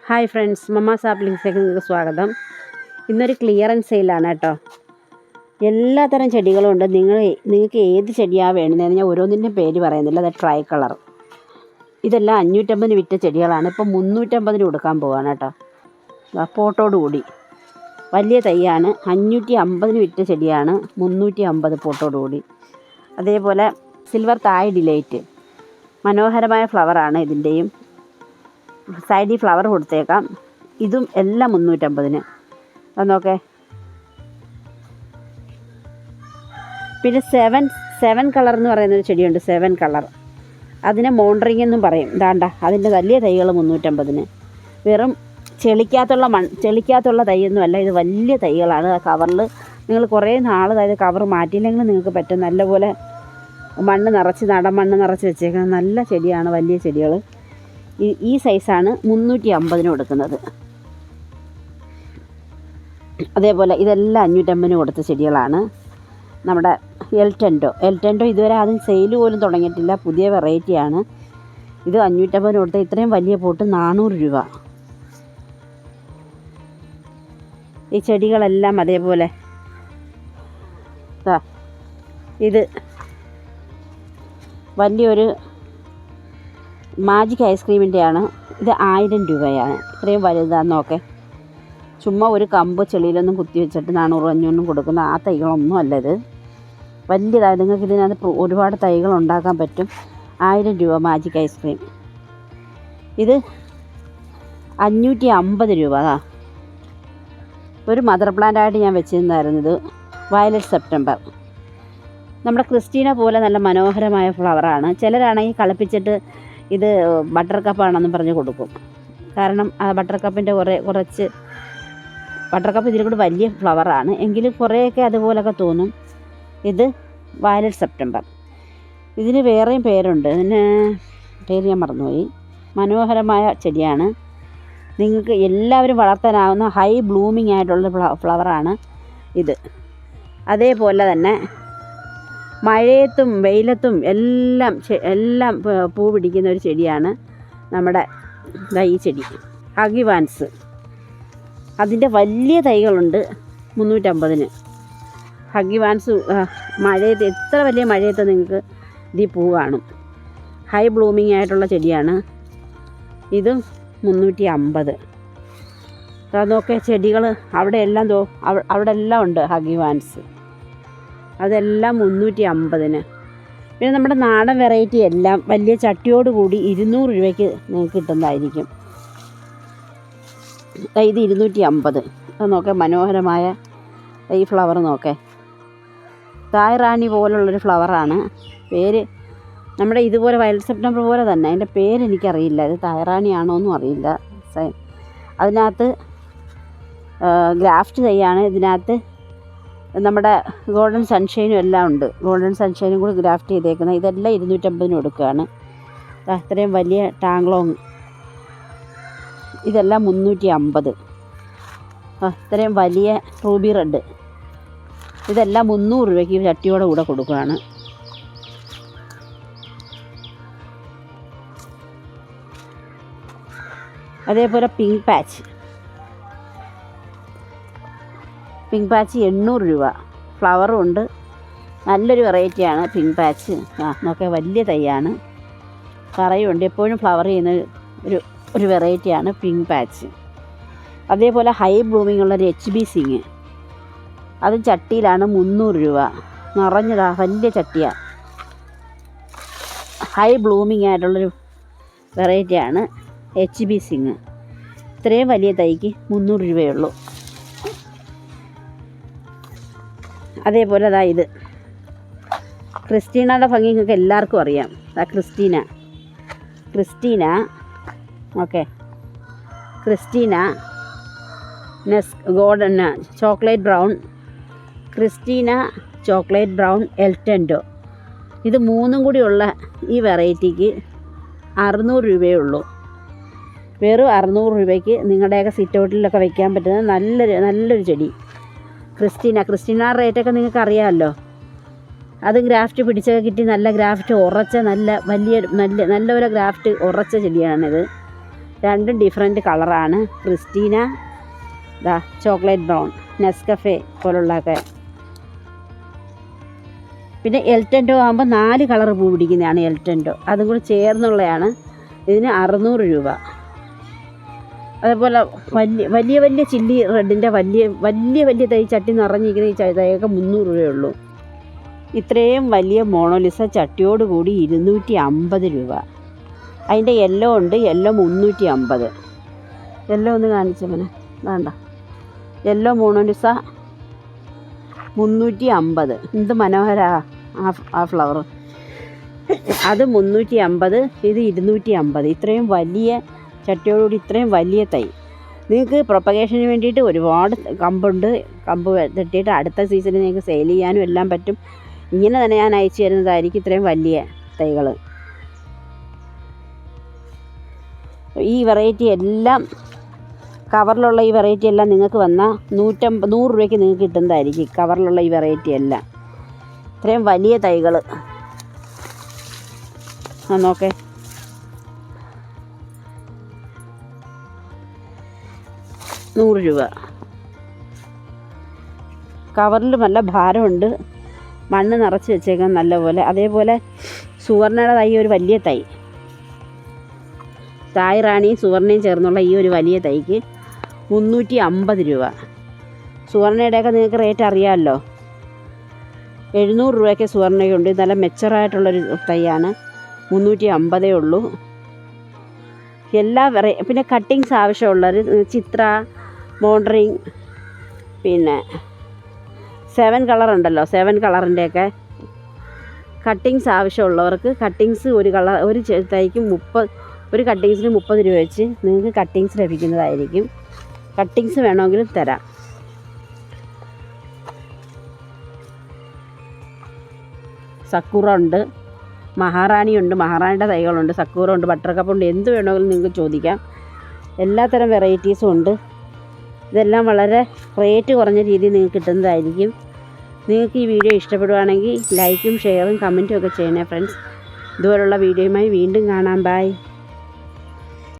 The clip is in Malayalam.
ഹായ് ഫ്രണ്ട്സ്, മമ്മ സാപ്ലിങ്സിലേക്ക് നിങ്ങൾക്ക് സ്വാഗതം. ഇന്നൊരു ക്ലിയറൻസ് സെയിലാണ് കേട്ടോ. എല്ലാത്തരം ചെടികളും ഉണ്ട്. നിങ്ങൾക്ക് ഏത് ചെടിയാണ് വേണ്ടതെന്ന് ഞാൻ ഓരോന്നിൻ്റെയും പേര് പറയുന്നില്ല. അത് ട്രൈ കളർ. ഇതെല്ലാം 550 വിറ്റ ചെടികളാണ്. ഇപ്പം 350 കൊടുക്കാൻ പോവാണ് കേട്ടോ. പോട്ടോടുകൂടി വലിയ തൈയാണ്. 550 വിറ്റ ചെടിയാണ്. 350 പോട്ടോടുകൂടി. അതേപോലെ സിൽവർ തായ് ഡിലൈറ്റ്, മനോഹരമായ ഫ്ലവറാണ്. ഇതിൻ്റെയും സൈഡിൽ ഫ്ലവർ കൊടുത്തേക്കാം. ഇതും എല്ലാം 350. അതൊക്കെ. പിന്നെ സെവൻ കളർ എന്ന് പറയുന്നൊരു ചെടിയുണ്ട്. 7 കളർ. അതിനെ മോണ്ടറിങ് എന്നും പറയും. ഇതാണ്ട അതിൻ്റെ വലിയ തൈകൾ 350. വെറും ചെളിക്കകത്തുള്ള തൈയൊന്നുമല്ല, ഇത് വലിയ തൈകളാണ്. ആ കവറിൽ നിങ്ങൾ കുറേ നാൾ, അതായത് കവർ മാറ്റിയില്ലെങ്കിൽ നിങ്ങൾക്ക് പറ്റും. നല്ലപോലെ നാടൻ മണ്ണ് നിറച്ച് വെച്ചേക്കണം. നല്ല ചെടിയാണ്, വലിയ ചെടികൾ. ഈ സൈസാണ് 350 കൊടുക്കുന്നത്. അതേപോലെ ഇതെല്ലാം 550 കൊടുത്ത ചെടികളാണ്. നമ്മുടെ എൽറ്റൻഡോ ഇതുവരെ ആദ്യം സെയിൽ പോലും തുടങ്ങിയിട്ടില്ല. പുതിയ വെറൈറ്റിയാണ്. ഇത് 550 കൊടുത്ത ഇത്രയും വലിയ പോട്ട് 400 രൂപ. ഈ ചെടികളെല്ലാം അതേപോലെ. ഇത് വലിയൊരു മാജിക് ഐസ്ക്രീമിൻ്റെയാണ്. ഇത് 1000 രൂപയാണ്. ഇത്രയും വലുതാണെന്നൊക്കെ. ചുമ്മാ ഒരു കമ്പ് ചെളിയിലൊന്നും കുത്തി വെച്ചിട്ട് 400-500 കൊടുക്കുന്ന ആ തൈകളൊന്നും അല്ല. ഇത് വലിയതാണ്. നിങ്ങൾക്ക് ഇതിനകത്ത് ഒരുപാട് തൈകൾ ഉണ്ടാക്കാൻ പറ്റും. 1000 രൂപ മാജിക് ഐസ്ക്രീം. ഇത് 550 രൂപ. ഒരു മദർ പ്ലാന്റായിട്ട് ഞാൻ വെച്ചിരുന്നായിരുന്നു. ഇത് വയലറ്റ് സെപ്റ്റംബർ. നമ്മുടെ ക്രിസ്റ്റീന പോലെ നല്ല മനോഹരമായ ഫ്ലവറാണ്. ചിലരാണെങ്കിൽ കളിപ്പിച്ചിട്ട് ഇത് ബട്ടർ കപ്പാണെന്നും പറഞ്ഞ് കൊടുക്കും. കാരണം ആ ബട്ടർ കപ്പിൻ്റെ കുറച്ച് ബട്ടർ കപ്പ് ഇതിൽ കൂടി വലിയ ഫ്ലവറാണ്. എങ്കിലും കുറേയൊക്കെ അതുപോലൊക്കെ തോന്നും. ഇത് വയലറ്റ് സെപ്റ്റംബർ. ഇതിന് വേറെയും പേരുണ്ട്. ഇതിന് പേര് ഞാൻ മറന്നുപോയി. മനോഹരമായ ചെടിയാണ്. നിങ്ങൾക്ക് എല്ലാവരും വളർത്താനാവുന്ന ഹൈ ബ്ലൂമിങ് ആയിട്ടുള്ള ഫ്ലവറാണ് ഇത്. അതേപോലെ തന്നെ മഴയത്തും വെയിലത്തും എല്ലാം പൂ പിടിക്കുന്ന ഒരു ചെടിയാണ് നമ്മുടെ ഈ ചെടി, ഹഗിവാൻസ്. അതിൻ്റെ വലിയ തൈകളുണ്ട് 350. ഹഗിവാൻസ് മഴയത്ത്, എത്ര വലിയ മഴയത്ത് നിങ്ങൾക്ക് ഇതിൽ പൂ കാണും. ഹൈ ബ്ലൂമിങ് ആയിട്ടുള്ള ചെടിയാണ്. ഇതും 350. അതൊക്കെ ചെടികൾ അവിടെ എല്ലാം ഉണ്ട് ഹഗിവാൻസ്. അതെല്ലാം 350. പിന്നെ നമ്മുടെ നാടൻ വെറൈറ്റി എല്ലാം വലിയ ചട്ടിയോട് കൂടി 200 രൂപയ്ക്ക് നിങ്ങൾക്ക് കിട്ടുന്നതായിരിക്കും. ഇത് 250. അത് നോക്കേ, മനോഹരമായ ഈ ഫ്ലവർ നോക്കേ. തായ് റാണി പോലുള്ളൊരു ഫ്ലവറാണ്. പേര് നമ്മുടെ ഇതുപോലെ വയലറ്റ് സെപ്റ്റംബർ പോലെ തന്നെ. അതിൻ്റെ പേരെനിക്കറിയില്ല. ഇത് തായ് റാണിയാണോ എന്നും അറിയില്ല. അതിനകത്ത് ഗ്രാഫ്റ്റ് തൈയാണ്. ഇതിനകത്ത് നമ്മുടെ ഗോൾഡൻ സൺഷൈനും എല്ലാം ഉണ്ട്. ഗോൾഡൻ സൺഷൈനും കൂടി ഗ്രാഫ്റ്റ് ചെയ്തേക്കുന്നത്. ഇതെല്ലാം 250 കൊടുക്കുകയാണ്. ഇത്രയും വലിയ ടാങ്ക്ലോങ് ഇതെല്ലാം 350. ഇത്രയും വലിയ റൂബി റെഡ് ഇതെല്ലാം 300 രൂപയ്ക്ക് ചട്ടിയോടെ കൂടെ കൊടുക്കുകയാണ്. അതേപോലെ പിങ്ക് പാച്ച് 800 രൂപ. ഫ്ലവറും ഉണ്ട്. നല്ലൊരു വെറൈറ്റിയാണ് പിങ്ക് പാച്ച്. നോക്കേ, വലിയ തൈയാണ്. കറയുണ്ട്. എപ്പോഴും ഫ്ലവർ ചെയ്യുന്ന ഒരു വെറൈറ്റിയാണ് പിങ്ക് പാച്ച്. അതേപോലെ ഹൈ ബ്ലൂമിങ് ഉള്ളൊരു HB സിങ്. അത് ചട്ടിയിലാണ് 300 രൂപ. നിറഞ്ഞതാ, വലിയ ചട്ടിയാണ്. ഹൈ ബ്ലൂമിങ് ആയിട്ടുള്ളൊരു വെറൈറ്റിയാണ് HB സിങ്. ഇത്രയും വലിയ തൈക്ക് 300 രൂപയുള്ളൂ. അതേപോലെ ഇത് ക്രിസ്റ്റീനയുടെ ഭംഗി നിങ്ങൾക്ക് എല്ലാവർക്കും അറിയാം. Christina okay. Christina golden chocolate brown, Christina chocolate brown, എൽറ്റൻഡോ. ഇത് മൂന്നും കൂടിയുള്ള ഈ വെറൈറ്റിക്ക് 600 രൂപയേ ഉള്ളൂ. വെറും 600 രൂപയ്ക്ക് നിങ്ങളുടെയൊക്കെ സിറ്റ് ഔട്ടിലൊക്കെ വയ്ക്കാൻ പറ്റുന്ന നല്ലൊരു ചെടി ക്രിസ്റ്റീന റേറ്റൊക്കെ നിങ്ങൾക്ക് അറിയാമല്ലോ. അത് ഗ്രാഫ്റ്റ് പിടിച്ചൊക്കെ കിട്ടി, നല്ല ഗ്രാഫ്റ്റ് ഉറച്ച, നല്ലപോലെ ഗ്രാഫ്റ്റ് ഉറച്ച ചെടിയാണിത്. രണ്ടും ഡിഫറെൻറ്റ് കളറാണ്. ക്രിസ്റ്റീന ദാ ചോക്ലേറ്റ് ബ്രൗൺ, നെസ്കഫെ പോലുള്ളതൊക്കെ. പിന്നെ എൽറ്റൻഡോ ആകുമ്പോൾ 4 കളർ പൂ പിടിക്കുന്നതാണ് എൽറ്റൻഡോ, അതും കൂടി ചേർന്നുള്ളതാണ്. ഇതിന് 600 രൂപ. അതേപോലെ വലിയ ചില്ലി റെഡിൻ്റെ വലിയ തൈ ചട്ടി നിറഞ്ഞിരിക്കുന്ന ഈ തൈയൊക്കെ 300 രൂപയുള്ളൂ. ഇത്രയും വലിയ മോണോലിസ ചട്ടിയോടുകൂടി 250 രൂപ. അതിൻ്റെ യെല്ലോ ഉണ്ട്, യെല്ലോ 350. യെല്ലോ ഒന്ന് കാണിച്ചവനെ, വേണ്ട. Yellow Mona Lisa 350. എന്ത് മനോഹരാ ആ ഫ്ലവർ. അത് 350, ഇത് 250. ഇത്രയും വലിയ ചട്ടിയോടുകൂടി ഇത്രയും വലിയ തൈ. നിങ്ങൾക്ക് പ്രൊപ്പഗേഷന് വേണ്ടിയിട്ട് ഒരുപാട് കമ്പുണ്ട്. കമ്പ് തട്ടിയിട്ട് അടുത്ത സീസണിൽ നിങ്ങൾക്ക് സെയിൽ ചെയ്യാനും എല്ലാം പറ്റും. ഇങ്ങനെ തന്നെ ഞാൻ അയച്ചു തരുന്നതായിരിക്കും ഇത്രയും വലിയ തൈകൾ. ഈ വെറൈറ്റി എല്ലാം കവറിലുള്ള ഈ വെറൈറ്റി എല്ലാം നിങ്ങൾക്ക് വന്നാൽ 100 രൂപയ്ക്ക് നിങ്ങൾക്ക് കിട്ടുന്നതായിരിക്കും. കവറിലുള്ള ഈ വെറൈറ്റി എല്ലാം ഇത്രയും വലിയ തൈകൾ. നോക്കേ, ₹100. കവറിൽ നല്ല ഭാരമുണ്ട്, മണ്ണ് നിറച്ച് വെച്ചേക്കാൻ നല്ലപോലെ. അതേപോലെ സുവർണയുടെ തൈ, ഒരു വലിയ തൈ, തായ് റാണിയും സുവർണയും ചേർന്നുള്ള ഈ ഒരു വലിയ തൈക്ക് 350 രൂപ. സുവർണയുടെയൊക്കെ നിങ്ങൾക്ക് റേറ്റ് അറിയാമല്ലോ. 700 രൂപയ്ക്ക് സുവർണയുണ്ട്. നല്ല മെച്ചറായിട്ടുള്ളൊരു തൈയാണ്. 350 ഉള്ളൂ. എല്ലാ പിന്നെ കട്ടിങ്സ് ആവശ്യമുള്ളവർ ചിത്ര, മോണ്ടറിങ്, പിന്നെ 7 കളർ ഉണ്ടല്ലോ, 7 കളറിൻ്റെയൊക്കെ കട്ടിങ്സ് ആവശ്യമുള്ളവർക്ക് കട്ടിങ്സ് ഒരു തൈക്ക് ഒരു കട്ടിങ്സിന് 30 രൂപ വെച്ച് നിങ്ങൾക്ക് കട്ടിങ്സ് ലഭിക്കുന്നതായിരിക്കും. കട്ടിങ്സ് വേണമെങ്കിൽ തരാം. സക്കുറ ഉണ്ട്, മഹാറാണിയുണ്ട്, മഹാറാണിയുടെ തൈകളുണ്ട്, സക്കൂറ ഉണ്ട്, ബട്ടർകപ്പുണ്ട്. എന്ത് വേണമെങ്കിലും നിങ്ങൾക്ക് ചോദിക്കാം. എല്ലാത്തരം വെറൈറ്റീസും ഉണ്ട്. ഇതെല്ലാം വളരെ റേറ്റ് കുറഞ്ഞ രീതിയിൽ നിങ്ങൾക്ക് കിട്ടുന്നതായിരിക്കും. നിങ്ങൾക്ക് ഈ വീഡിയോ ഇഷ്ടപ്പെടുവാണെങ്കിൽ ലൈക്കും ഷെയറും കമൻറ്റും ഒക്കെ ചെയ്യണേ ഫ്രണ്ട്സ്. ഇതുപോലുള്ള വീഡിയോയുമായി വീണ്ടും കാണാം. ബൈ.